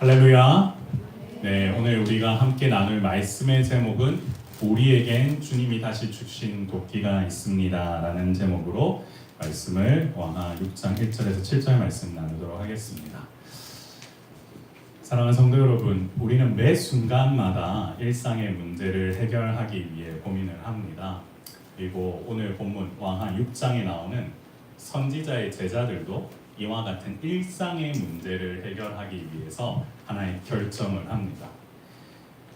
할렐루야. 네, 오늘 우리가 함께 나눌 말씀의 제목은 우리에겐 주님이 다시 주신 도끼가 있습니다 라는 제목으로 말씀을 왕하 6장 1절에서 7절 말씀 나누도록 하겠습니다. 사랑하는 성도 여러분, 우리는 매 순간마다 일상의 문제를 해결하기 위해 고민을 합니다. 그리고 오늘 본문 왕하 6장에 나오는 선지자의 제자들도 이와 같은 일상의 문제를 해결하기 위해서 하나의 결정을 합니다.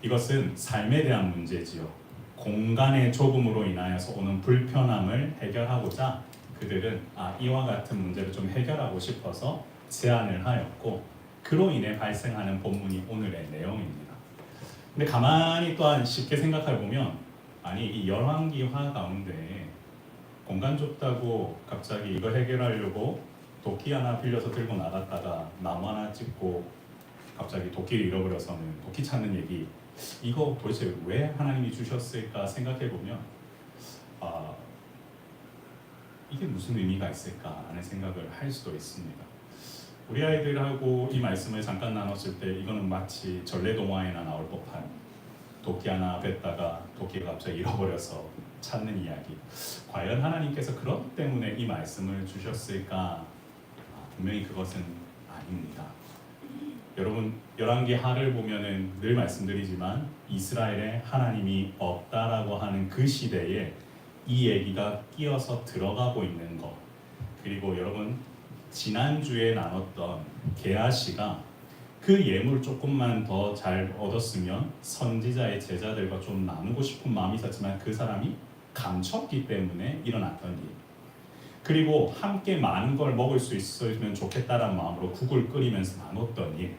이것은 삶에 대한 문제지요. 공간의 좁음으로 인하여서 오는 불편함을 해결하고자 그들은 이와 같은 문제를 좀 해결하고 싶어서 제안을 하였고, 그로 인해 발생하는 본문이 오늘의 내용입니다. 근데 가만히 또한 쉽게 생각해 보면, 아니 이 열왕기하 가운데 공간 좁다고 갑자기 이거 해결하려고 도끼 하나 빌려서 들고 나갔다가 나무 하나 찍고 갑자기 도끼를 잃어버려서는 도끼 찾는 얘기, 이거 도대체 왜 하나님이 주셨을까 생각해 보면 이게 무슨 의미가 있을까 하는 생각을 할 수도 있습니다. 우리 아이들하고 이 말씀을 잠깐 나눴을 때 이거는 마치 전래동화에나 나올 법한 도끼 하나 뱉다가 도끼가 갑자기 잃어버려서 찾는 이야기. 과연 하나님께서 그것 때문에 이 말씀을 주셨을까? 분명히 그것은 아닙니다. 여러분, 열왕기하를 보면은 늘 말씀드리지만 이스라엘에 하나님이 없다라고 하는 그 시대에 이 얘기가 끼어서 들어가고 있는 것, 그리고 여러분 지난주에 나눴던 게하시가 그 예물 조금만 더 잘 얻었으면 선지자의 제자들과 좀 나누고 싶은 마음이 있었지만 그 사람이 감췄기 때문에 일어났던 일, 그리고 함께 많은 걸 먹을 수 있으면 좋겠다라는 마음으로 국을 끓이면서 나눴던 일,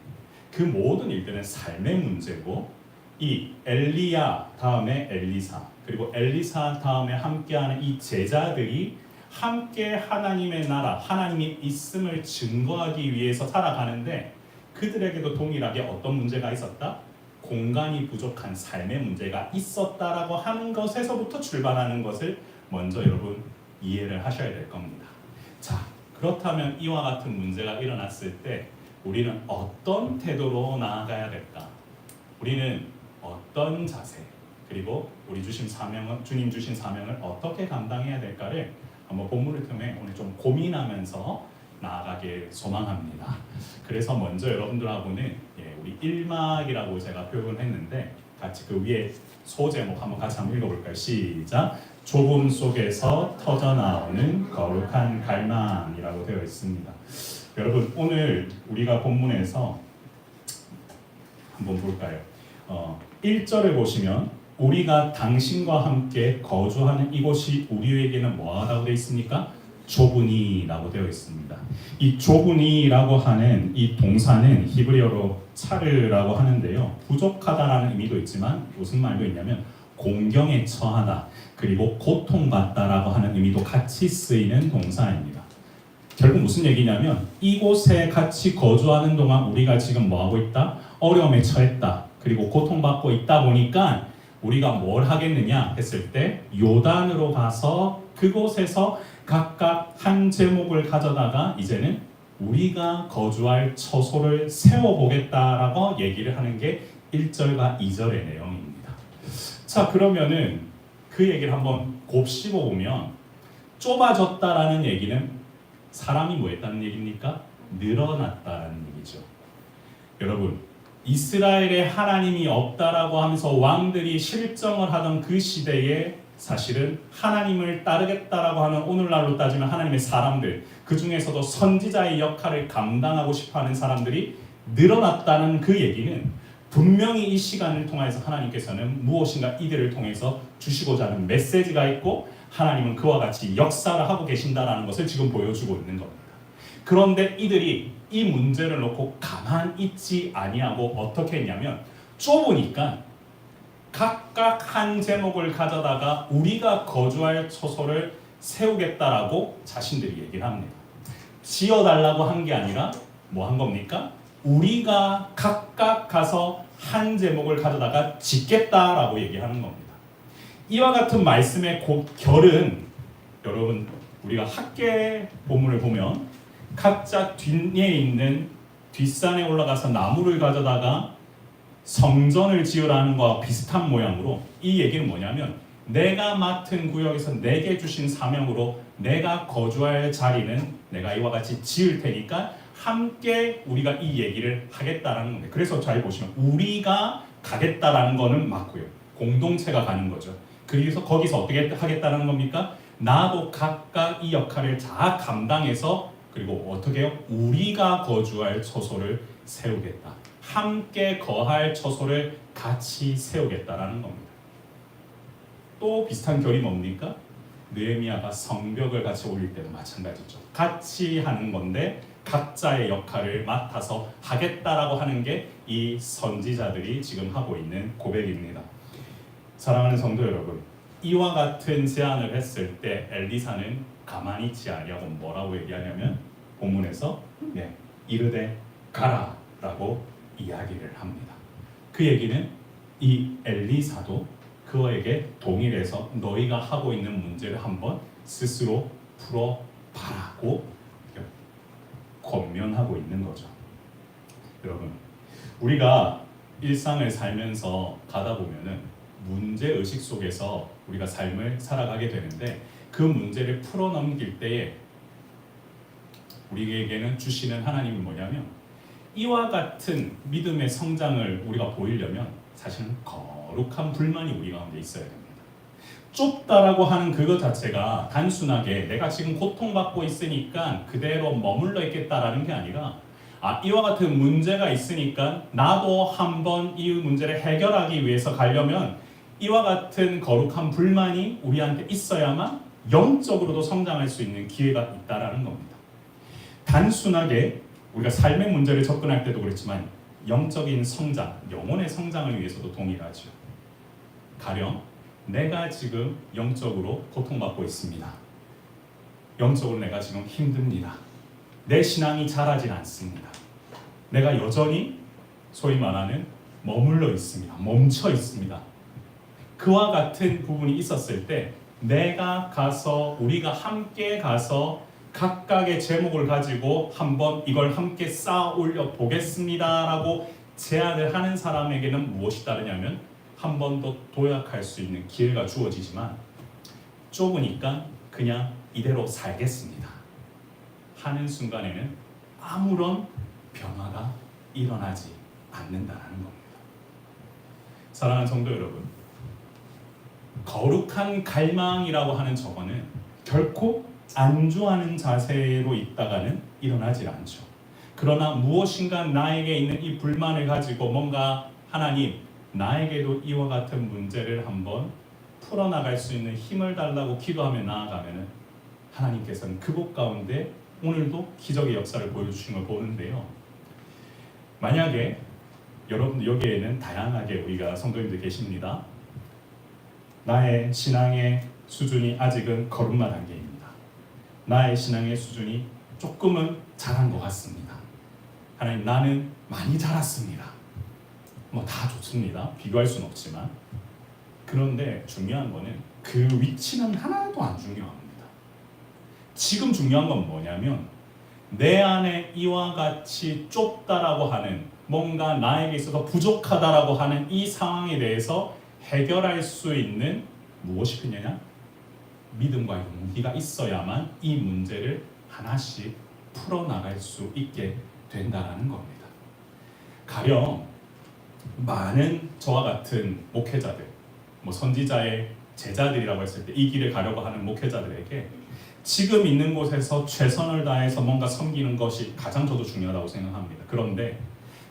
그 모든 일들은 삶의 문제고, 이 엘리야 다음에 엘리사, 그리고 엘리사 다음에 함께하는 이 제자들이 함께 하나님의 나라, 하나님이 있음을 증거하기 위해서 살아가는데 그들에게도 동일하게 어떤 문제가 있었다? 공간이 부족한 삶의 문제가 있었다라고 하는 것에서부터 출발하는 것을 먼저 여러분 이해를 하셔야 될 겁니다. 자, 그렇다면 이와 같은 문제가 일어났을 때 우리는 어떤 태도로 나아가야 될까? 우리는 어떤 자세, 그리고 주님 주신 사명을 어떻게 감당해야 될까를 한번 본문을 통해 오늘 좀 고민하면서 나아가길 소망합니다. 그래서 먼저 여러분들하고는 우리 1막이라고 제가 표현을 했는데 같이 그 위에 소제목 한번 읽어볼까요? 시작! 좁음 속에서 터져나오는 거룩한 갈망이라고 되어 있습니다. 여러분, 오늘 우리가 본문에서 한번 볼까요? 1절을 보시면 우리가 당신과 함께 거주하는 이곳이 우리에게는 뭐하다고 되어 있습니까? 좁으니라고 되어 있습니다. 이 좁으니라고 하는 이 동사는 히브리어로 차르라고 하는데요, 부족하다라는 의미도 있지만 무슨 말도 있냐면 공경에 처하다, 그리고 고통받다라고 하는 의미도 같이 쓰이는 동사입니다. 결국 무슨 얘기냐면 이곳에 같이 거주하는 동안 우리가 지금 뭐하고 있다? 어려움에 처했다, 그리고 고통받고 있다 보니까 우리가 뭘 하겠느냐 했을 때 요단으로 가서 그곳에서 각각 한 제목을 가져다가 이제는 우리가 거주할 처소를 세워보겠다라고 얘기를 하는 게 1절과 2절의 내용입니다. 자, 그러면은 그 얘기를 한번 곱씹어보면 좁아졌다라는 얘기는 사람이 뭐 했다는 얘기입니까? 늘어났다라는 얘기죠. 여러분, 이스라엘에 하나님이 없다라고 하면서 왕들이 실정을 하던 그 시대에 사실은 하나님을 따르겠다라고 하는, 오늘날로 따지면 하나님의 사람들, 그 중에서도 선지자의 역할을 감당하고 싶어하는 사람들이 늘어났다는 그 얘기는 분명히 이 시간을 통해서 하나님께서는 무엇인가 이들을 통해서 주시고자 하는 메시지가 있고 하나님은 그와 같이 역사를 하고 계신다라는 것을 지금 보여주고 있는 겁니다. 그런데 이들이 이 문제를 놓고 가만히 있지 아니하고 어떻게 했냐면 좁으니까 각각 한 제목을 가져다가 우리가 거주할 처소를 세우겠다라고 자신들이 얘기를 합니다. 지어달라고 한 게 아니라 뭐 한 겁니까? 우리가 각각 가서 한 제목을 가져다가 짓겠다라고 얘기하는 겁니다. 이와 같은 말씀의 결은 여러분 우리가 학계 본문을 보면 각자 뒷산에 올라가서 나무를 가져다가 성전을 지으라는 것과 비슷한 모양으로 이 얘기는 뭐냐면 내가 맡은 구역에서 내게 주신 사명으로 내가 거주할 자리는 내가 이와 같이 지을 테니까 함께 우리가 이 얘기를 하겠다라는 건데 그래서 잘 보시면 우리가 가겠다라는 거는 맞고요. 공동체가 가는 거죠. 그래서 거기서 어떻게 하겠다는 겁니까? 나도 각각 이 역할을 다 감당해서 그리고 어떻게 해요? 우리가 거주할 처소를 세우겠다. 함께 거할 처소를 같이 세우겠다라는 겁니다. 또 비슷한 결이 뭡니까? 느헤미야가 성벽을 같이 올릴 때도 마찬가지죠. 같이 하는 건데 각자의 역할을 맡아서 하겠다라고 하는 게 이 선지자들이 지금 하고 있는 고백입니다. 사랑하는 성도 여러분, 이와 같은 제안을 했을 때 엘리사는 가만히 있지 아니하고 뭐라고 얘기하냐면 본문에서 이르되 가라라고 이야기를 합니다. 그 얘기는 이 엘리사도 그에게 동일해서 너희가 하고 있는 문제를 한번 스스로 풀어봐라고 권면하고 있는 거죠. 여러분, 우리가 일상을 살면서 가다 보면은 문제의식 속에서 우리가 삶을 살아가게 되는데 그 문제를 풀어넘길 때에 우리에게는 주시는 하나님이 뭐냐면 이와 같은 믿음의 성장을 우리가 보이려면 사실은 거룩한 불만이 우리 가운데 있어야 됩니다. 좁다라고 하는 그것 자체가 단순하게 내가 지금 고통받고 있으니까 그대로 머물러 있겠다라는 게 아니라 이와 같은 문제가 있으니까 나도 한번 이 문제를 해결하기 위해서 가려면 이와 같은 거룩한 불만이 우리한테 있어야만 영적으로도 성장할 수 있는 기회가 있다라는 겁니다. 단순하게 우리가 삶의 문제를 접근할 때도 그렇지만 영적인 성장, 영혼의 성장을 위해서도 동일하죠. 가령 내가 지금 영적으로 고통받고 있습니다. 영적으로 내가 지금 힘듭니다. 내 신앙이 자라진 않습니다. 내가 여전히 소위 말하는 머물러 있습니다. 멈춰 있습니다. 그와 같은 부분이 있었을 때 내가 가서 우리가 함께 가서 각각의 제목을 가지고 한번 이걸 함께 쌓아 올려 보겠습니다라고 제안을 하는 사람에게는 무엇이 따르냐면 한 번 더 도약할 수 있는 기회가 주어지지만 좁으니까 그냥 이대로 살겠습니다 하는 순간에는 아무런 변화가 일어나지 않는다는 겁니다. 사랑하는 성도 여러분, 거룩한 갈망이라고 하는 저거는 결코 안주하는 자세로 있다가는 일어나질 않죠. 그러나 무엇인가 나에게 있는 이 불만을 가지고 뭔가 하나님 나에게도 이와 같은 문제를 한번 풀어나갈 수 있는 힘을 달라고 기도하며 나아가면 하나님께서는 그곳 가운데 오늘도 기적의 역사를 보여주시는 걸 보는데요. 만약에 여러분 여기에는 다양하게 우리가 성도님들 계십니다. 나의 신앙의 수준이 아직은 걸음마 단계입니다. 나의 신앙의 수준이 조금은 자란 것 같습니다. 하나님 나는 많이 자랐습니다. 뭐 다 좋습니다. 비교할 수는 없지만 그런데 중요한 거는 그 위치는 하나도 안 중요합니다. 지금 중요한 건 뭐냐면 내 안에 이와 같이 좁다라고 하는 뭔가 나에게 있어서 부족하다라고 하는 이 상황에 대해서 해결할 수 있는 무엇이 필요냐? 믿음과 용기가 있어야만 이 문제를 하나씩 풀어나갈 수 있게 된다는 겁니다. 가령 많은 저와 같은 목회자들, 선지자의 제자들이라고 했을 때 이 길을 가려고 하는 목회자들에게 지금 있는 곳에서 최선을 다해서 뭔가 섬기는 것이 가장 저도 중요하다고 생각합니다. 그런데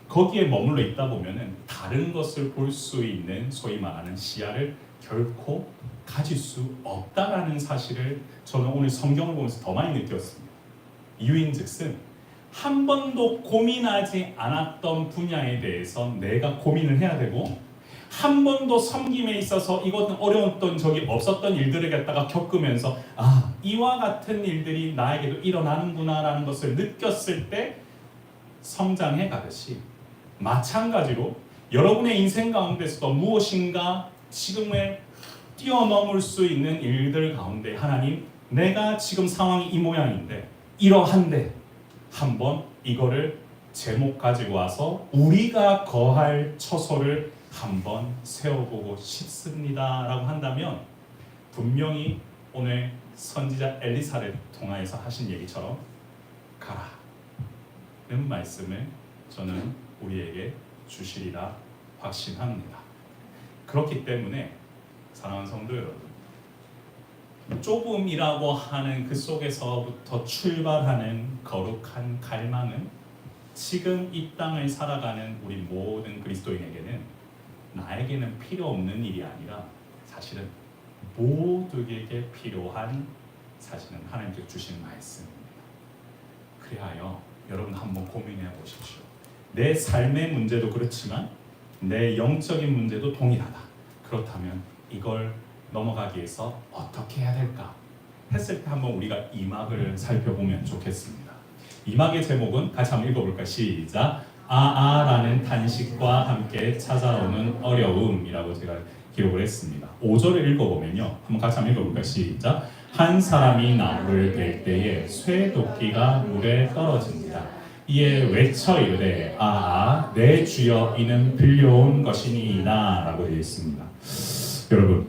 거기에 머물러 있다 보면은 다른 것을 볼 수 있는 소위 말하는 시야를 결코 가질 수 없다라는 사실을 저는 오늘 성경을 보면서 더 많이 느꼈습니다. 이유인즉슨 한 번도 고민하지 않았던 분야에 대해서 내가 고민을 해야 되고 한 번도 섬김에 있어서 이것은 어려웠던 적이 없었던 일들을 갖다가 겪으면서 이와 같은 일들이 나에게도 일어나는구나라는 것을 느꼈을 때 성장해 가듯이 마찬가지로 여러분의 인생 가운데서도 무엇인가 지금의 뛰어넘을 수 있는 일들 가운데 하나님 내가 지금 상황이 이 모양인데 이러한데 한번 이거를 제목 가지고 와서 우리가 거할 처소를 한번 세워보고 싶습니다라고 한다면 분명히 오늘 선지자 엘리사를 통하여서 하신 얘기처럼 가라는 말씀을 저는 우리에게 주시리라 확신합니다. 그렇기 때문에 사랑하는 성도 여러분, 좁음이라고 하는 그 속에서부터 출발하는 거룩한 갈망은 지금 이 땅을 살아가는 우리 모든 그리스도인에게는 나에게는 필요 없는 일이 아니라 사실은 모두에게 필요한 사실은 하나님께서 주신 말씀입니다. 그리하여 여러분 한번 고민해 보십시오. 내 삶의 문제도 그렇지만 내 영적인 문제도 동일하다. 그렇다면 이걸 넘어가기 위해서 어떻게 해야 될까 했을 때 한번 우리가 이막을 살펴보면 좋겠습니다. 이막의 제목은 같이 한번 읽어볼까요? 시작! 아아라는 탄식과 함께 찾아오는 어려움이라고 제가 기록을 했습니다. 5절을 읽어보면요, 한번 같이 한번 읽어볼까요? 시작! 한 사람이 나무를 벨 때에 쇠도끼가 물에 떨어집니다. 이에 외쳐 이르되 아아 내 주여 이는 빌려온 것이니이다 라고 되어 있습니다. 여러분,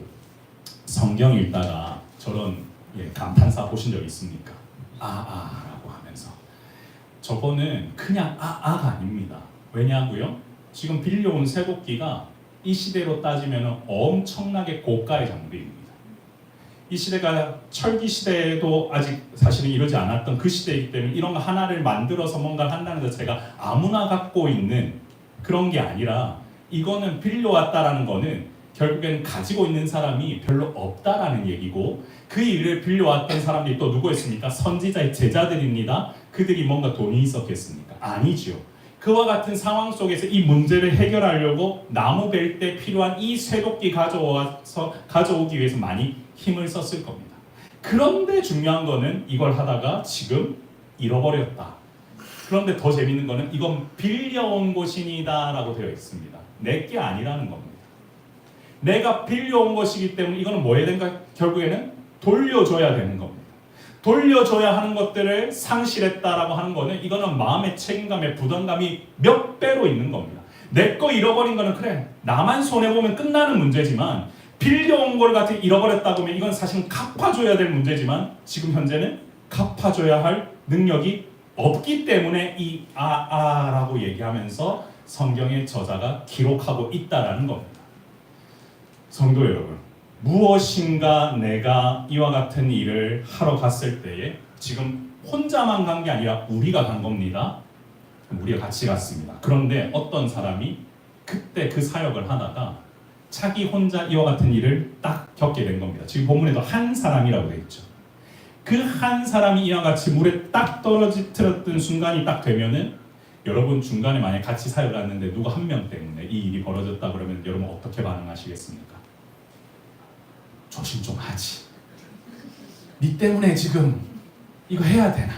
성경 읽다가 저런 감탄사 보신 적 있습니까? 아아라고 하면서. 저거는 그냥 아아가 아닙니다. 왜냐고요? 지금 빌려온 쇠도끼가 이 시대로 따지면 엄청나게 고가의 장비입니다. 이 시대가 철기 시대에도 아직 사실은 이러지 않았던 그 시대이기 때문에 이런 거 하나를 만들어서 뭔가를 한다는 것 자체가 아무나 갖고 있는 그런 게 아니라, 이거는 빌려왔다라는 거는 결국에는 가지고 있는 사람이 별로 없다라는 얘기고, 그 일을 빌려왔던 사람들이 또 누구였습니까? 선지자의 제자들입니다. 그들이 뭔가 돈이 있었겠습니까? 아니죠. 그와 같은 상황 속에서 이 문제를 해결하려고 나무 벨 때 필요한 이 쇠도끼 가져오기 위해서 많이 힘을 썼을 겁니다. 그런데 중요한 거는 이걸 하다가 지금 잃어버렸다. 그런데 더 재밌는 거는 이건 빌려온 것이니다 라고 되어 있습니다. 내게 아니라는 겁니다. 내가 빌려온 것이기 때문에 이거는 뭐 해야 된가? 결국에는 돌려줘야 되는 겁니다. 돌려줘야 하는 것들을 상실했다라고 하는 거는 이거는 마음의 책임감의 부담감이 몇 배로 있는 겁니다. 내 거 잃어버린 거는 그래 나만 손해보면 끝나는 문제지만, 빌려온 걸 같은 잃어버렸다고 하면 이건 사실은 갚아줘야 될 문제지만 지금 현재는 갚아줘야 할 능력이 없기 때문에 이 아아라고 얘기하면서 성경의 저자가 기록하고 있다라는 겁니다. 성도 여러분, 무엇인가 내가 이와 같은 일을 하러 갔을 때에 지금 혼자만 간 게 아니라 우리가 간 겁니다. 우리가 같이 갔습니다. 그런데 어떤 사람이 그때 그 사역을 하다가 자기 혼자 이와 같은 일을 딱 겪게 된 겁니다. 지금 본문에도 한 사람이라고 되어 있죠. 그 한 사람이 이와 같이 물에 딱 떨어뜨렸던 순간이 딱 되면은, 여러분 중간에 만약 같이 사역을 했는데 누구 한 명 때문에 이 일이 벌어졌다 그러면 여러분 어떻게 반응하시겠습니까? 조심 좀 하지. 니 때문에 지금 이거 해야 되나?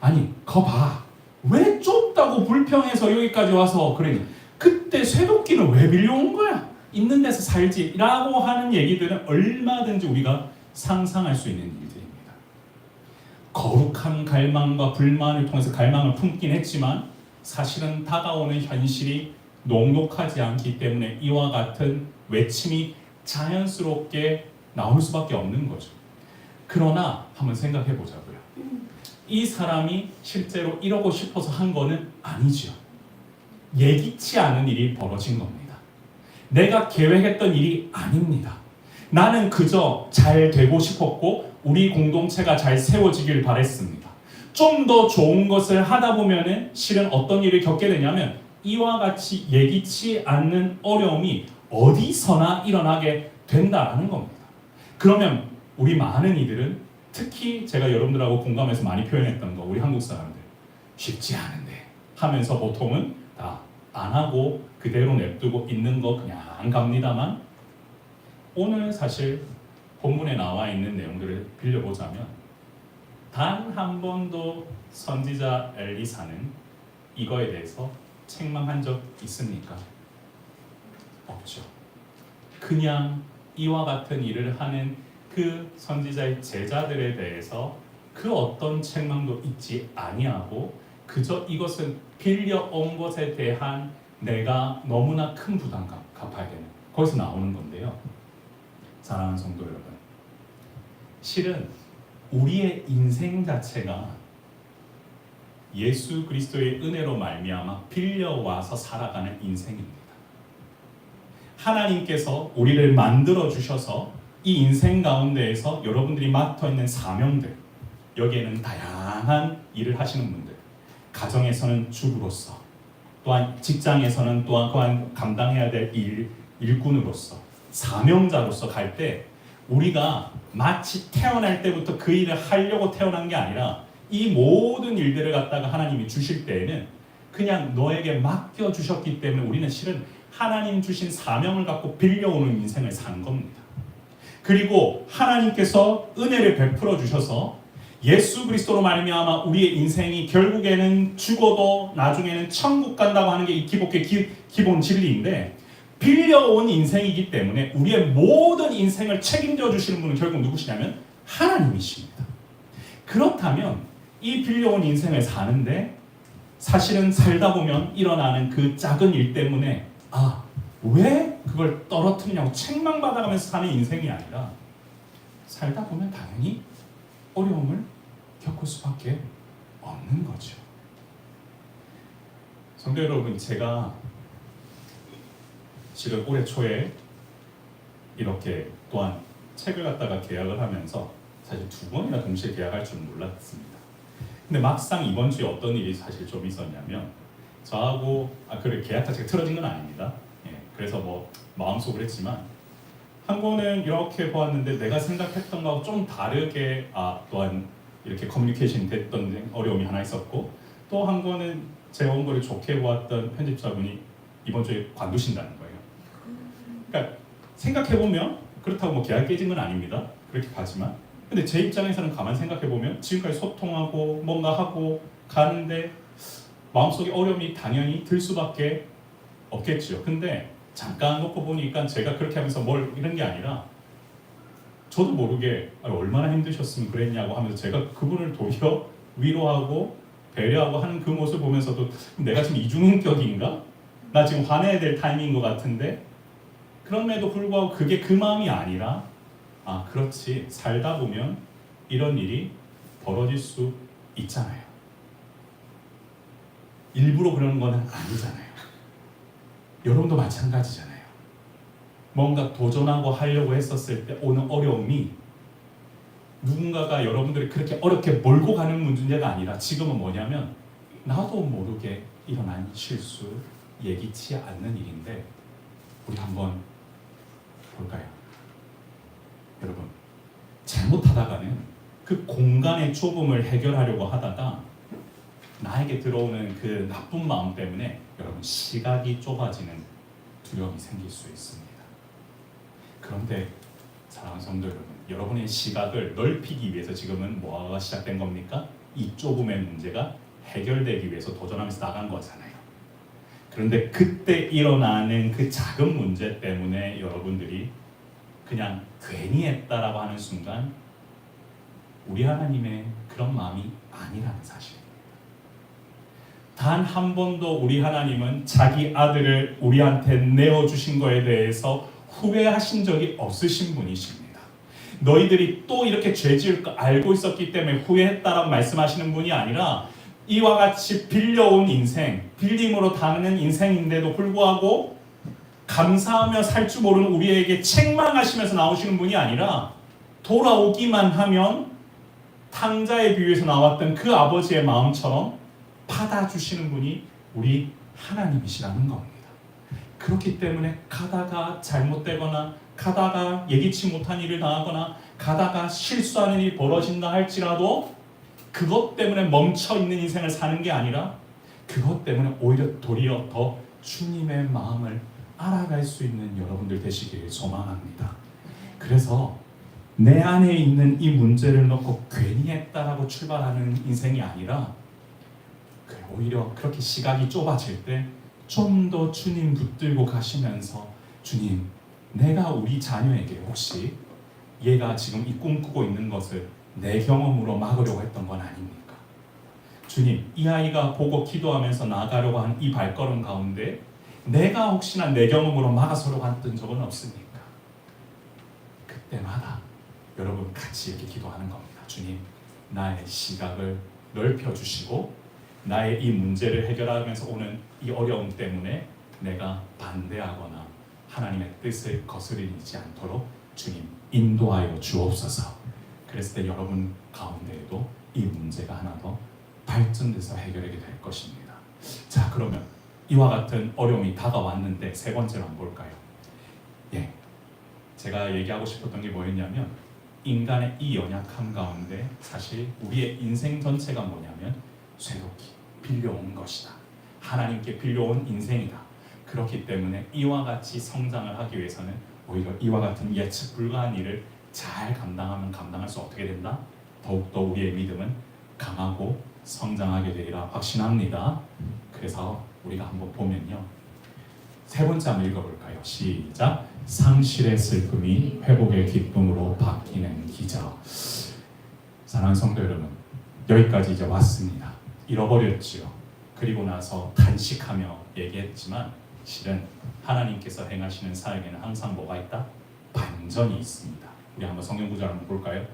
아니, 거 봐. 왜 좁다고 불평해서 여기까지 와서 그러니? 그때 쇠도끼는 왜 빌려온 거야? 있는 데서 살지 라고 하는 얘기들은 얼마든지 우리가 상상할 수 있는 일들입니다. 거룩한 갈망과 불만을 통해서 갈망을 품긴 했지만 사실은 다가오는 현실이 녹록하지 않기 때문에 이와 같은 외침이 자연스럽게 나올 수밖에 없는 거죠. 그러나 한번 생각해 보자고요. 이 사람이 실제로 이러고 싶어서 한 거는 아니죠. 예기치 않은 일이 벌어진 겁니다. 내가 계획했던 일이 아닙니다. 나는 그저 잘 되고 싶었고 우리 공동체가 잘 세워지길 바랬습니다. 좀 더 좋은 것을 하다 보면은 실은 어떤 일을 겪게 되냐면 이와 같이 예기치 않는 어려움이 어디서나 일어나게 된다라는 겁니다. 그러면 우리 많은 이들은, 특히 제가 여러분들하고 공감해서 많이 표현했던 거, 우리 한국 사람들 쉽지 않은데 하면서 보통은 다 안 하고 그대로 냅두고 있는 거 그냥 안 갑니다만, 오늘 사실 본문에 나와 있는 내용들을 빌려보자면 단 한 번도 선지자 엘리사는 이거에 대해서 책망한 적 있습니까? 없죠. 그냥 이와 같은 일을 하는 그 선지자의 제자들에 대해서 그 어떤 책망도 있지 아니하고 그저 이것은 빌려온 것에 대한 내가 너무나 큰 부담감 갚아야 되는 거기서 나오는 건데요. 사랑하는 성도 여러분, 실은 우리의 인생 자체가 예수 그리스도의 은혜로 말미암아 빌려와서 살아가는 인생입니다. 하나님께서 우리를 만들어 주셔서 이 인생 가운데에서 여러분들이 맡아 있는 사명들, 여기에는 다양한 일을 하시는 분들, 가정에서는 주부로서, 또한 직장에서는 또한 감당해야 될 일꾼으로서, 사명자로서 갈 때 우리가 마치 태어날 때부터 그 일을 하려고 태어난 게 아니라 이 모든 일들을 갖다가 하나님이 주실 때에는 그냥 너에게 맡겨 주셨기 때문에 우리는 실은 하나님 주신 사명을 갖고 빌려오는 인생을 산 겁니다. 그리고 하나님께서 은혜를 베풀어 주셔서 예수 그리스도로 말미암아 우리의 인생이 결국에는 죽어도 나중에는 천국 간다고 하는 게 이 기본 진리인데, 빌려온 인생이기 때문에 우리의 모든 인생을 책임져 주시는 분은 결국 누구시냐면 하나님이십니다. 그렇다면 이 빌려온 인생을 사는데 사실은 살다 보면 일어나는 그 작은 일 때문에 왜 그걸 떨어뜨리냐고 책망받아가면서 사는 인생이 아니라, 살다 보면 당연히 어려움을 겪을 수밖에 없는 거죠. 성도 여러분, 제가 지금 올해 초에 이렇게 또한 책을 갖다가 계약을 하면서 사실 2번이나 동시에 계약할 줄은 몰랐습니다. 근데 막상 이번 주에 어떤 일이 사실 좀 있었냐면, 저하고 그래 계약 자체가 틀어진 건 아닙니다. 그래서 뭐 마음속으로 했지만, 한 권은 이렇게 보았는데 내가 생각했던 거하고 좀 다르게 또한 이렇게 커뮤니케이션이 됐던 어려움이 하나 있었고, 또 한 권은 제 원고를 좋게 보았던 편집자분이 이번 주에 관두신다는 거예요. 그러니까 생각해보면 그렇다고 뭐 계약 깨진 건 아닙니다. 그렇게 봐지만, 근데 제 입장에서는 가만 생각해보면 지금까지 소통하고 뭔가 하고 가는데 마음속에 어려움이 당연히 들 수밖에 없겠죠. 근데 잠깐 놓고 보니까 제가 그렇게 하면서 뭘 이런 게 아니라, 저도 모르게 얼마나 힘드셨으면 그랬냐고 하면서 제가 그분을 도리어 위로하고 배려하고 하는 그 모습을 보면서도 내가 지금 이중인격인가? 나 지금 화내야 될 타이밍인 것 같은데, 그럼에도 불구하고 그게 그 마음이 아니라, 그렇지, 살다 보면 이런 일이 벌어질 수 있잖아요. 일부러 그러는 건 아니잖아요. 여러분도 마찬가지잖아요. 뭔가 도전하고 하려고 했었을 때 오는 어려움이 누군가가 여러분들이 그렇게 어렵게 몰고 가는 문제가 아니라, 지금은 뭐냐면 나도 모르게 일어난 실수, 예기치 않는 일인데 우리 한번 볼까요? 여러분, 잘못하다가는 그 공간의 좁음을 해결하려고 하다가 나에게 들어오는 그 나쁜 마음 때문에 여러분 시각이 좁아지는 두려움이 생길 수 있습니다. 그런데 사랑하는 성도 여러분, 여러분의 시각을 넓히기 위해서 지금은 뭐가 시작된 겁니까? 이 좁음의 문제가 해결되기 위해서 도전하면서 나간 거잖아요. 그런데 그때 일어나는 그 작은 문제 때문에 여러분들이 그냥 괜히 했다라고 하는 순간 우리 하나님의 그런 마음이 아니라는 사실입니다. 단 한 번도 우리 하나님은 자기 아들을 우리한테 내어주신 거에 대해서 후회하신 적이 없으신 분이십니다. 너희들이 또 이렇게 죄 지을 거 알고 있었기 때문에 후회했다라고 말씀하시는 분이 아니라, 이와 같이 빌려온 인생, 빌림으로 당하는 인생인데도 불구하고 감사하며 살 줄 모르는 우리에게 책망하시면서 나오시는 분이 아니라, 돌아오기만 하면 탕자의 비유에서 나왔던 그 아버지의 마음처럼 받아주시는 분이 우리 하나님이시라는 겁니다. 그렇기 때문에 가다가 잘못되거나 가다가 예기치 못한 일을 당하거나 가다가 실수하는 일이 벌어진다 할지라도 그것 때문에 멈춰있는 인생을 사는 게 아니라, 그것 때문에 오히려 도리어 더 주님의 마음을 알아갈 수 있는 여러분들 되시기를 소망합니다. 그래서 내 안에 있는 이 문제를 놓고 괜히 했다라고 출발하는 인생이 아니라, 오히려 그렇게 시각이 좁아질 때 좀 더 주님 붙들고 가시면서, 주님, 내가 우리 자녀에게 혹시 얘가 지금 이 꿈꾸고 있는 것을 내 경험으로 막으려고 했던 건 아닙니까? 주님, 이 아이가 보고 기도하면서 나아가려고 하는 이 발걸음 가운데 내가 혹시나 내 경험으로 막아서려고 했던 적은 없습니까? 그때마다 여러분 같이 이렇게 기도하는 겁니다. 주님, 나의 시각을 넓혀주시고 나의 이 문제를 해결하면서 오는 이 어려움 때문에 내가 반대하거나 하나님의 뜻을 거스르지 않도록 주님 인도하여 주옵소서. 그랬을 때 여러분 가운데에도 이 문제가 하나 더 발전돼서 해결하게 될 것입니다. 자, 그러면 이와 같은 어려움이 다가왔는데 세 번째로 한번 볼까요? 제가 얘기하고 싶었던 게 뭐였냐면 인간의 이 연약함 가운데 사실 우리의 인생 전체가 뭐냐면 쇠독이 빌려온 것이다. 하나님께 빌려온 인생이다. 그렇기 때문에 이와 같이 성장을 하기 위해서는 오히려 이와 같은 예측 불가한 일을 잘 감당할 수 어떻게 된다? 더욱더 우리의 믿음은 강하고 성장하게 되리라 확신합니다. 그래서 우리가 한번 보면요, 세 번째 한번 읽어볼까요? 시작. 상실의 슬픔이 회복의 기쁨으로 바뀌는 기적. 사랑하는 성도 여러분, 여기까지 이제 왔습니다. 잃어버렸지요. 그리고 나서 탄식하며 얘기했지만 실은 하나님께서 행하시는 사역에는 항상 뭐가 있다? 반전이 있습니다. 우리 한번 성경 구절 한번 볼까요?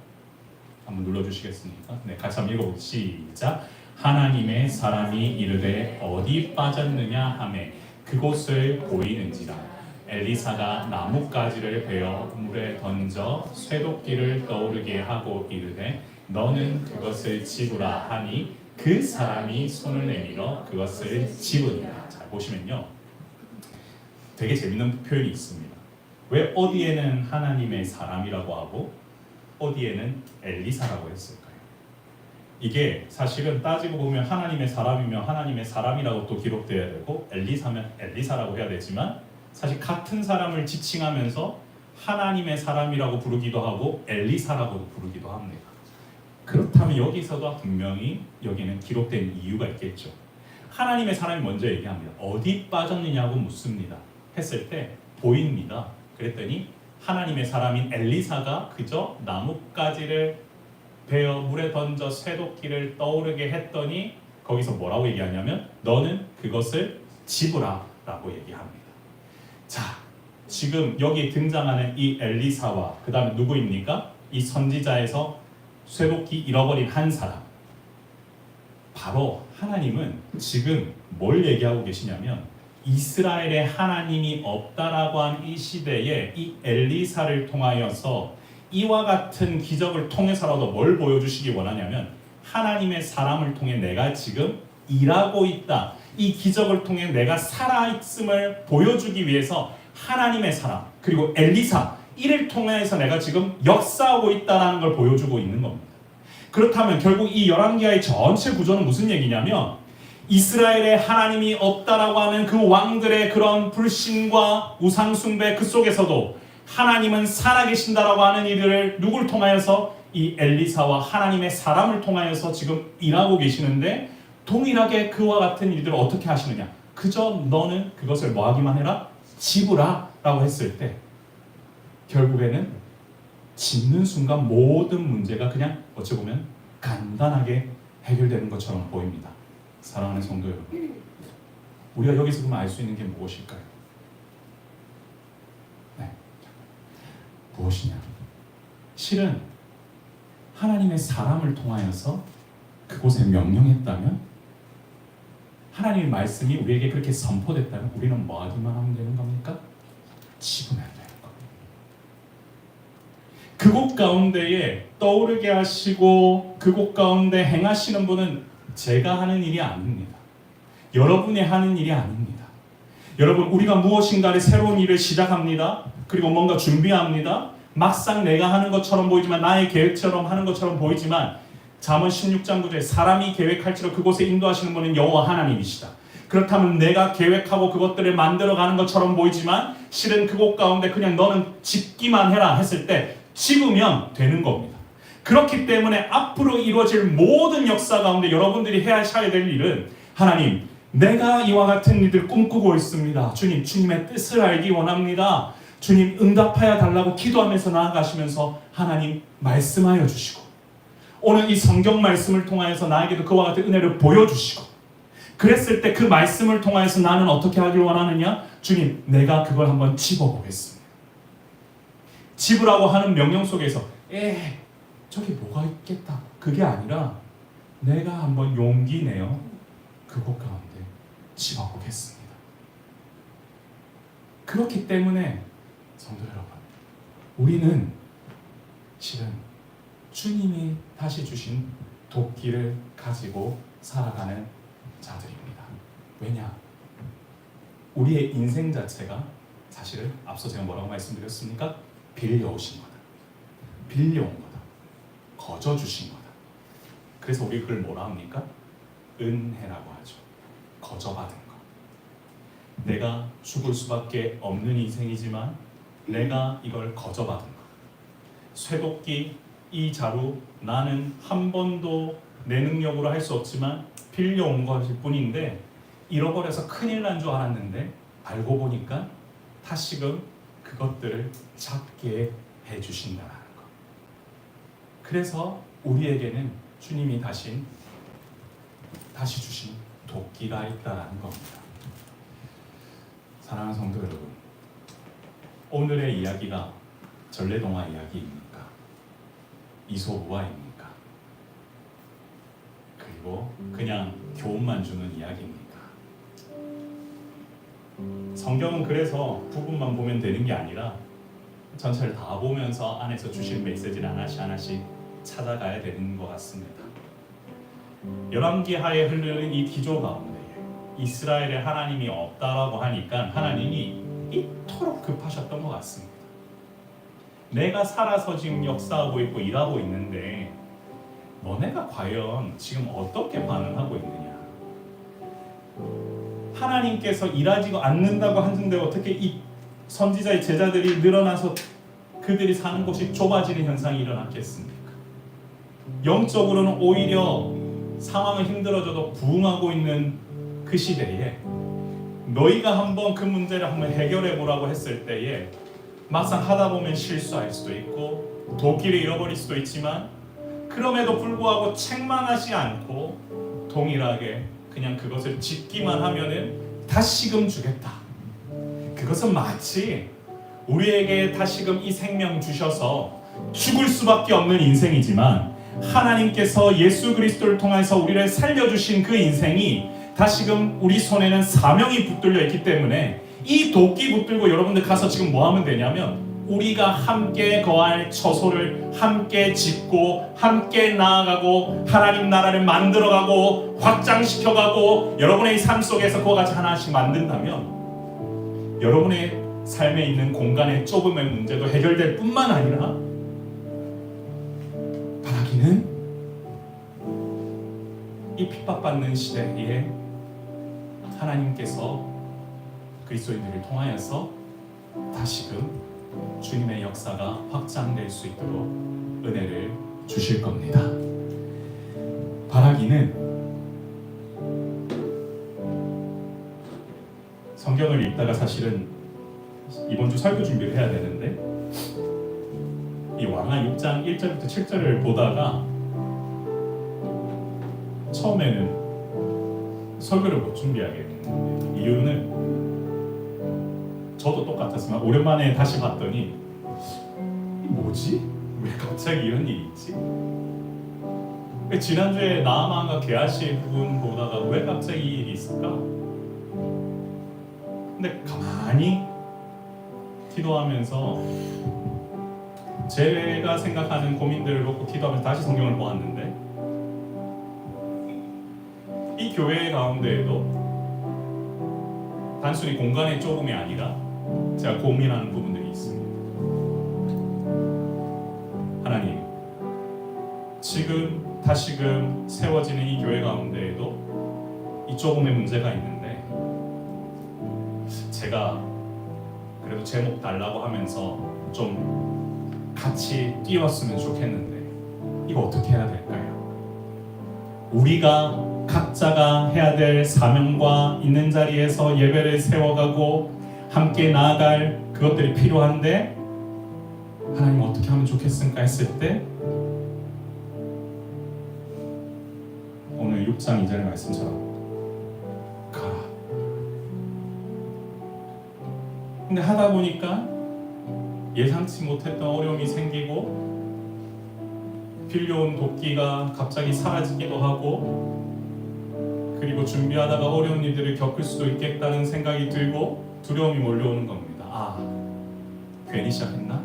한번 눌러주시겠습니까? 네, 같이 한번 읽어보겠습니다. 시작. 하나님의 사람이 이르되 어디 빠졌느냐 하매 그곳을 보이는지라. 엘리사가 나뭇가지를 베어 물에 던져 쇠독기를 떠오르게 하고 이르되 너는 그것을 집으라 하니 그 사람이 손을 내밀어 그것을 집으니라. 잘 보시면요, 되게 재밌는 표현이 있습니다. 왜 어디에는 하나님의 사람이라고 하고 어디에는 엘리사라고 했을까요? 이게 사실은 따지고 보면 하나님의 사람이면 하나님의 사람이라고 또 기록되어야 되고 엘리사면 엘리사라고 해야 되지만 사실 같은 사람을 지칭하면서 하나님의 사람이라고 부르기도 하고 엘리사라고도 부르기도 합니다. 그렇다면 여기서도 분명히 여기는 기록된 이유가 있겠죠. 하나님의 사람이 먼저 얘기합니다. 어디 빠졌느냐고 묻습니다. 했을 때 보입니다. 그랬더니 하나님의 사람인 엘리사가 그저 나뭇가지를 베어 물에 던져 쇠독기를 떠오르게 했더니 거기서 뭐라고 얘기하냐면 너는 그것을 집으라 라고 얘기합니다. 자, 지금 여기 등장하는 이 엘리사와 그 다음에 누구입니까? 이 선지자에서 쇠독기 잃어버린 한 사람, 바로 하나님은 지금 뭘 얘기하고 계시냐면 이스라엘에 하나님이 없다라고 한 이 시대에 이 엘리사를 통하여서 이와 같은 기적을 통해서라도 뭘 보여주시기 원하냐면 하나님의 사람을 통해 내가 지금 일하고 있다, 이 기적을 통해 내가 살아있음을 보여주기 위해서 하나님의 사람 그리고 엘리사 이를 통해서 내가 지금 역사하고 있다는 걸 보여주고 있는 겁니다. 그렇다면 결국 이 열왕기하의 전체 구조는 무슨 얘기냐면 이스라엘에 하나님이 없다라고 하는 그 왕들의 그런 불신과 우상숭배 그 속에서도 하나님은 살아계신다라고 하는 이들을 누굴 통하여서 이 엘리사와 하나님의 사람을 통하여서 지금 일하고 계시는데 동일하게 그와 같은 일들을 어떻게 하시느냐? 그저 너는 그것을 뭐 하기만 해라? 집으라 라고 했을 때 결국에는 짓는 순간 모든 문제가 그냥 어찌 보면 간단하게 해결되는 것처럼 보입니다. 사랑하는 성도 여러분, 우리가 여기서 그럼 알 수 있는 게 무엇일까요? 네, 무엇이냐? 실은 하나님의 사람을 통하여서 그곳에 명령했다면, 하나님의 말씀이 우리에게 그렇게 선포됐다면 우리는 뭐 하기만 하면 되는 겁니까? 집으면 되는 겁니다. 그곳 가운데에 떠오르게 하시고 그곳 가운데 행하시는 분은 제가 하는 일이 아닙니다. 여러분이 하는 일이 아닙니다. 여러분, 우리가 무엇인가를 새로운 일을 시작합니다. 그리고 뭔가 준비합니다. 막상 내가 하는 것처럼 보이지만, 나의 계획처럼 하는 것처럼 보이지만, 잠언 16장 9절에 사람이 계획할지라도 그곳에 인도하시는 분은 여호와 하나님이시다. 그렇다면 내가 계획하고 그것들을 만들어가는 것처럼 보이지만 실은 그곳 가운데 그냥 너는 짓기만 해라 했을 때 집으면 되는 겁니다. 그렇기 때문에 앞으로 이루어질 모든 역사 가운데 여러분들이 하셔야 될 일은, 하나님, 내가 이와 같은 일들 꿈꾸고 있습니다. 주님, 주님의 뜻을 알기 원합니다. 주님, 응답하여 달라고 기도하면서 나아가시면서 하나님 말씀하여 주시고, 오늘 이 성경 말씀을 통하여서 나에게도 그와 같은 은혜를 보여주시고, 그랬을 때 그 말씀을 통하여서 나는 어떻게 하길 원하느냐? 주님, 내가 그걸 한번 집어보겠습니다. 집으라고 하는 명령 속에서 저기 뭐가 있겠다, 그게 아니라 내가 한번 용기 내어 그곳 가운데 집어보겠습니다. 그렇기 때문에 성도 여러분, 우리는 실은 주님이 다시 주신 도끼를 가지고 살아가는 자들입니다. 왜냐? 우리의 인생 자체가 사실은 앞서 제가 뭐라고 말씀드렸습니까? 빌려오신 거다. 빌려온 거다. 거저 주신 거다. 그래서 우리 그걸 뭐라 합니까? 은혜라고 하죠. 거저 받은 거. 내가 죽을 수밖에 없는 인생이지만 내가 이걸 거저 받은 거. 쇠도끼, 이 자루, 나는 한 번도 내 능력으로 할 수 없지만 빌려온 것일 뿐인데 잃어버려서 큰일 난 줄 알았는데 알고 보니까 다시금 그것들을 잡게 해주신다는 것. 그래서 우리에게는 주님이 다시 주신 도끼가 있다는 겁니다. 사랑하는 성도 여러분, 오늘의 이야기가 전래동화 이야기입니까? 이솝우화입니까? 그리고 그냥 교훈만 주는 이야기입니까? 성경은 그래서 부분만 보면 되는 게 아니라 전체를 다 보면서 안에서 주신 메시지를 하나씩 찾아가야 되는 것 같습니다. 열왕기하에 흐르는 이 기조 가운데 이스라엘에 하나님이 없다라고 하니까 하나님이 이토록 급하셨던 것 같습니다. 내가 살아서 지금 역사하고 있고 일하고 있는데 너네가 과연 지금 어떻게 반응하고 있느냐? 하나님께서 일하지도 않는다고 하는데 어떻게 이 선지자의 제자들이 늘어나서 그들이 사는 곳이 좁아지는 현상이 일어났겠습니까? 영적으로는 오히려 상황은 힘들어져도 부흥하고 있는 그 시대에 너희가 한번 그 문제를 한번 해결해 보라고 했을 때에 막상 하다 보면 실수할 수도 있고 도끼를 잃어버릴 수도 있지만 그럼에도 불구하고 책망하지 않고 동일하게 그냥 그것을 짓기만 하면은 다시금 주겠다. 그것은 마치 우리에게 다시금 이 생명 주셔서 죽을 수밖에 없는 인생이지만 하나님께서 예수 그리스도를 통해서 우리를 살려주신 그 인생이 다시금 우리 손에는 사명이 붙들려 있기 때문에 이 도끼 붙들고 여러분들 가서 지금 뭐 하면 되냐면 우리가 함께 거할 처소를 함께 짓고 함께 나아가고 하나님 나라를 만들어가고 확장시켜가고 여러분의 삶 속에서 그와 같이 하나씩 만든다면 여러분의 삶에 있는 공간의 좁음의 문제도 해결될 뿐만 아니라 바라기는 이 핍박받는 시대에 하나님께서 그리스도인들을 통하여서 다시금 주님의 역사가 확장될 수 있도록 은혜를 주실 겁니다. 바라기는 성경을 읽다가 사실은 이번 주 설교 준비를 해야 되는데 이 왕하 6장 1절부터 7절을 보다가 처음에는 설교를 못 준비하게 됐는데 이유는 저도 똑같았지만 오랜만에 다시 봤더니 뭐지? 왜 갑자기 이런 일이 있지? 지난주에 나아만과 게하시의 부분 보다가 왜 갑자기 이 일이 있을까? 근데 가만히 기도하면서 제가 생각하는 고민들을 놓고 기도하면서 다시 성경을 보았는데 이 교회 가운데에도 단순히 공간의 좁음이 아니라 제가 고민하는 부분들이 있습니다. 하나님, 지금 다시금 세워지는 이 교회 가운데에도 이 좁음의 문제가 있는데 제가 그래도 제목 달라고 하면서 좀 같이 뛰었으면 좋겠는데 이거 어떻게 해야 될까요? 우리가 각자가 해야 될 사명과 있는 자리에서 예배를 세워가고 함께 나아갈 그것들이 필요한데 하나님 어떻게 하면 좋겠습니까 했을 때 오늘 6장 2절 말씀처럼 가라. 근데 하다 보니까 예상치 못했던 어려움이 생기고 빌려온 도끼가 갑자기 사라지기도 하고, 그리고 준비하다가 어려운 일들을 겪을 수도 있겠다는 생각이 들고 두려움이 몰려오는 겁니다. 괜히 시작했나?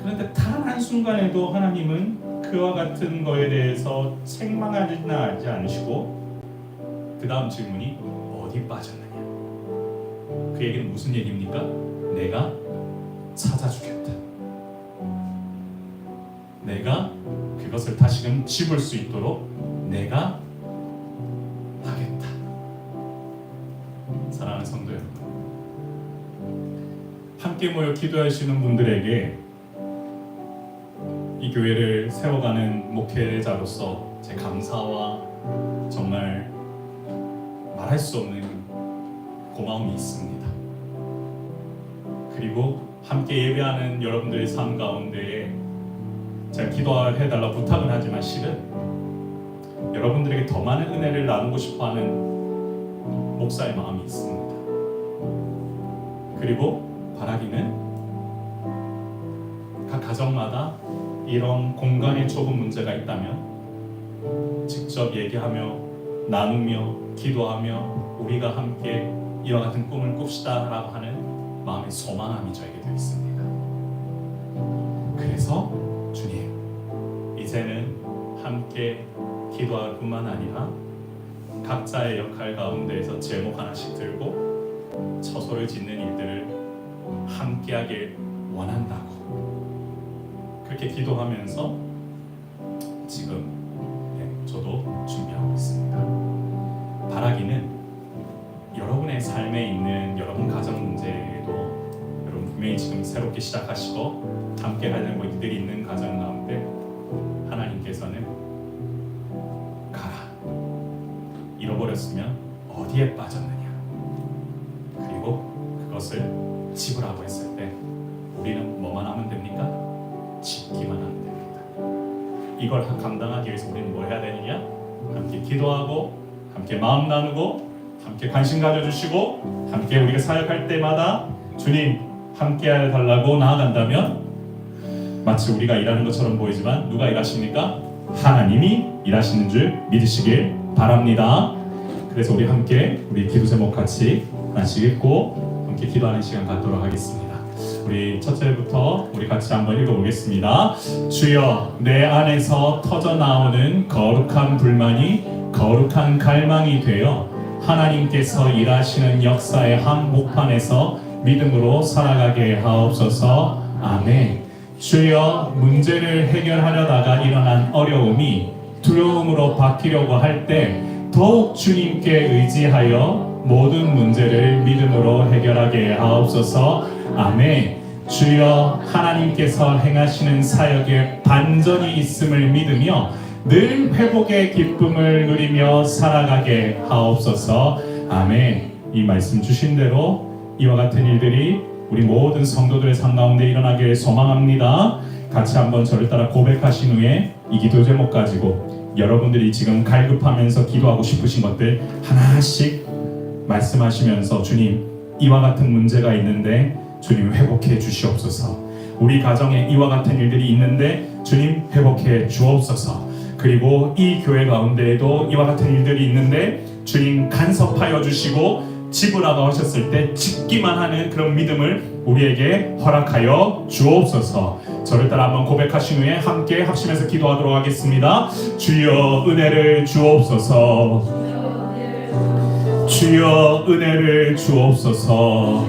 그런데 단 한순간에도 하나님은 그와 같은 거에 대해서 책망하지 않으시고 그 다음 질문이 어디 빠졌느냐? 그 얘기는 무슨 얘기입니까? 내가 찾아주겠다. 내가 그것을 다시금 집을 수 있도록 내가 하겠다. 사랑하는 성도 여러분, 함께 모여 기도하시는 분들에게 이 교회를 세워가는 목회자로서 제 감사와 정말 말할 수 없는 고마움이 있습니다. 그리고 함께 예배하는 여러분들의 삶 가운데에 제가 기도해달라 부탁은 하지만 실은 여러분들에게 더 많은 은혜를 나누고 싶어하는 목사의 마음이 있습니다. 그리고 바라기는 각 가정마다 이런 공간에 조금 문제가 있다면 직접 얘기하며 나누며 기도하며 우리가 함께 이와 같은 꿈을 꿉시다 라고 하는 마음의 소망함이 저에게도 있습니다. 그래서 주님, 이제는 함께 기도할 뿐만 아니라 각자의 역할 가운데에서 제목 하나씩 들고 처소를 짓는 일들을 함께하길 원한다고 그렇게 기도하면서 지금 저도 준비하고 있습니다. 바라기는 여러분의 삶에 있는 여러분 가정 문제에도 여러분 분명히 지금 새롭게 시작하시고 함께 하려고 일들이 있는 가정 가운데 하나님께서는 가라, 잃어버렸으면 어디에 빠졌느냐, 그리고 그것을 집으라고 했을 때 우리는 뭐만 하면 됩니까? 짓기만 하면 됩니다. 이걸 감당하기 위해서 우리는 뭘 해야 되느냐? 함께 기도하고 함께 마음 나누고 함께 관심 가져주시고 함께 우리가 사역할 때마다 주님 함께 해달라고 나아간다면 마치 우리가 일하는 것처럼 보이지만 누가 일하십니까? 하나님이 일하시는 줄 믿으시길 바랍니다. 그래서 우리 함께 우리 기도 제목 같이 하나씩 읽고 함께 기도하는 시간 갖도록 하겠습니다. 우리 첫째부터 우리 같이 한번 읽어보겠습니다. 주여, 내 안에서 터져나오는 거룩한 불만이 거룩한 갈망이 되어 하나님께서 일하시는 역사의 한복판에서 믿음으로 살아가게 하옵소서. 아멘. 주여, 문제를 해결하려다가 일어난 어려움이 두려움으로 바뀌려고 할 때 더욱 주님께 의지하여 모든 문제를 믿음으로 해결하게 하옵소서. 아멘. 주여, 하나님께서 행하시는 사역에 반전이 있음을 믿으며 늘 회복의 기쁨을 누리며 살아가게 하옵소서. 아멘. 이 말씀 주신 대로 이와 같은 일들이 우리 모든 성도들의 삶 가운데 일어나길 소망합니다. 같이 한번 저를 따라 고백하신 후에 이 기도 제목 가지고 여러분들이 지금 갈급하면서 기도하고 싶으신 것들 하나씩 말씀하시면서 주님, 이와 같은 문제가 있는데 주님 회복해 주시옵소서. 우리 가정에 이와 같은 일들이 있는데 주님 회복해 주옵소서. 그리고 이 교회 가운데에도 이와 같은 일들이 있는데 주님 간섭하여 주시고 집으라고 하셨을 때 짓기만 하는 그런 믿음을 우리에게 허락하여 주옵소서. 저를 따라 한번 고백하신 후에 함께 합심해서 기도하도록 하겠습니다. 주여, 은혜를 주옵소서. 주여, 은혜를 주옵소서.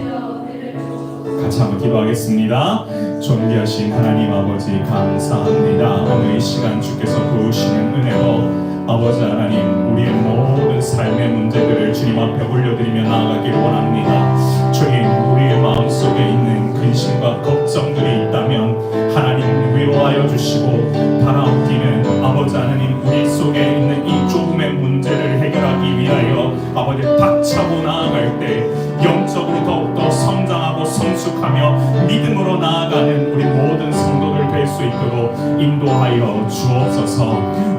같이 한번 기도하겠습니다. 존귀하신 하나님 아버지, 감사합니다. 오늘 이 시간 주께서 부으시는 은혜로 아버지 하나님, 우리의 모든 삶의 문제들을 주님 앞에 올려드리며 나아가길 원합니다. 주님, 우리의 마음속에 있는 근심과 걱정들이 있다면 하나님 위로하여 주시고, 바라옵기는 아버지 하나님, 우리 속에 있는 이 조금의 문제를 해결하기 위하여 아버지 아버지 박차고 나아갈 때 영적으로 더욱더 성장하고 성숙하며 믿음으로 나아가는 우리 모든 성도들 될 수 있도록 인도하여 주옵소서.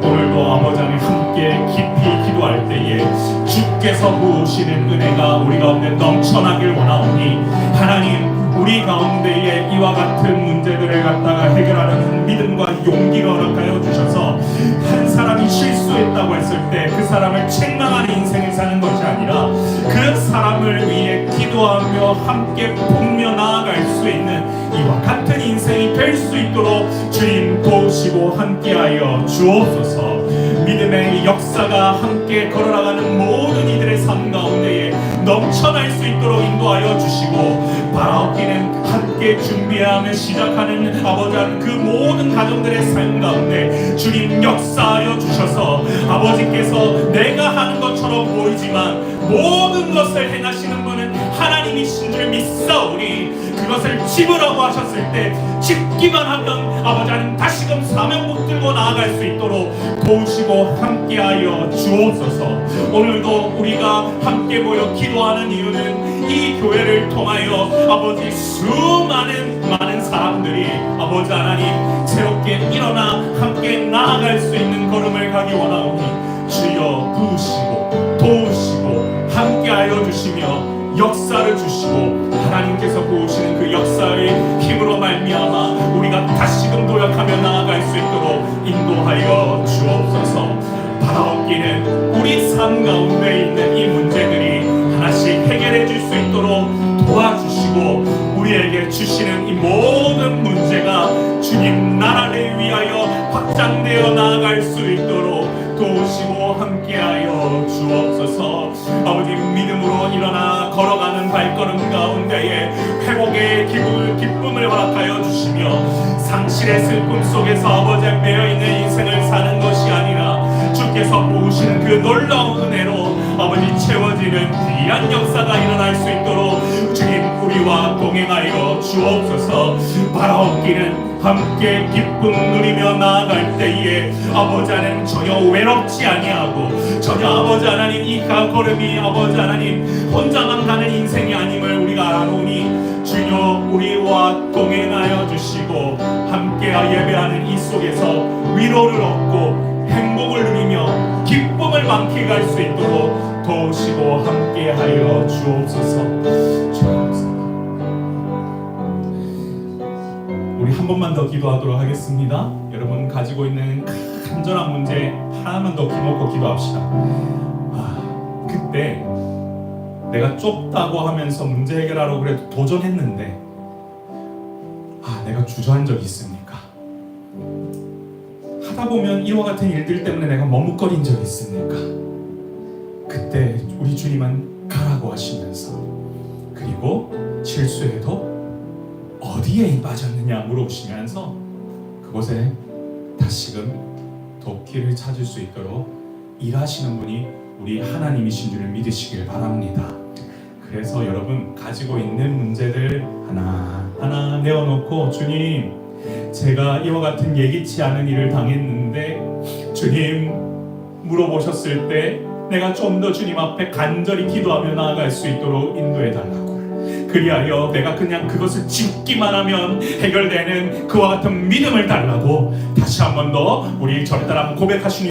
오늘도 아버지 하나님 함께 깊이 기도할 때에 주께서 부으시는 은혜가 우리 가운데 넘쳐나길 원하오니 하나님 우리 가운데에 이와 같은 문제들을 갖다가 해결하려는 믿음과 용기를 허락하여 주셔서 한 사람이 실수했다고 했을 때 그 사람을 책망하는 인생을 사는 것이 아니라 그 사람을 위해 기도하며 함께 복며 나아갈 수 있는 이와 같은 인생이 될 수 있도록 주님 도우시고 함께하여 주옵소서. 믿음의 역사가 함께 걸어나가는 모든 이들의 삶 가운데에 넘쳐날 수 있도록 인도하여 주시고 바라옵기는 함께 준비하며 시작하는 아버지 그 모든 가정들의 삶 가운데 주님 역사하여 주셔서 아버지께서 내가 하는 것처럼 보이지만 모든 것을 행하시는 분은 하나님이신 줄 믿사오니 그것을 집으라고 하셨을 때 집기만 하면 아버지 하나님 다시금 사명 붙들고 나아갈 수 있도록 도우시고 함께하여 주옵소서. 오늘도 우리가 함께 모여 기도하는 이유는 이 교회를 통하여 아버지 수많은 사람들이 아버지 하나님 새롭게 일어나 함께 나아갈 수 있는 걸음을 가기 원하오니 주여 부으시고 도우시고 함께하여 주시며 역사를 주시고 하나님께서 부으시는 그 역사의 힘으로 말미암아 우리가 다시금 도약하며 나아갈 수 있도록 인도하여 주옵소서. 바라옵기는 우리 삶 가운데 있는 이 문제들이 하나씩 해결해 줄 수 있도록 도와주시고 우리에게 주시는 이 모든 문제가 주님 나라를 위하여 확장되어 나아갈 수 있도록 도우시고 함께하여 주옵소서. 아버지 믿음으로 일어나 걸어가는 발걸음 가운데에 회복의 기쁨을 허락하여 주시며 상실의 슬픔 속에서 아버지 매여있는 인생을 사는 것이 아니라 주께서 보시는 그 놀라운 은혜로 아버지 채워지는 귀한 역사가 일어날 수 있도록 주님 우리와 동행하여 주옵소서. 바라옵기는 함께 기쁨 누리며 나아갈 때에 아버지 하나님 전혀 외롭지 아니하고 전혀 아버지 하나님 이 걸음이 아버지 하나님 혼자만 가는 인생이 아님을 우리가 아노니 주여 우리와 동행하여 주시고 함께 예배하는 이 속에서 위로를 얻고 행복을 누리며 기쁨을 만끽할 수 있도록 도우시고 함께하여 주옵소서. 우리 한 번만 더 기도하도록 하겠습니다. 여러분 가지고 있는 간절한 문제 하나만 더 기놓고 기도합시다. 그때 내가 좁다고 하면서 문제 해결하려고 그래도 도전했는데 내가 주저한 적이 있습니까? 하다 보면 이와 같은 일들 때문에 내가 머뭇거린 적이 있습니까? 그때 우리 주님은 가라고 하시면서 그리고 실수해도 어디에 빠졌느냐 물어보시면서 그곳에 다시금 도끼를 찾을 수 있도록 일하시는 분이 우리 하나님이신 줄을 믿으시길 바랍니다. 그래서 여러분 가지고 있는 문제들 하나하나 내어놓고 주님 제가 이와 같은 예기치 않은 일을 당했는데 주님 물어보셨을 때 내가 좀 더 주님 앞에 간절히 기도하며 나아갈 수 있도록 인도해 달라고 그리하여 내가 그냥 그것을 짚기만 하면 해결되는 그와 같은 믿음을 달라고 다시 한 번 더 우리 저를 따라 고백하시는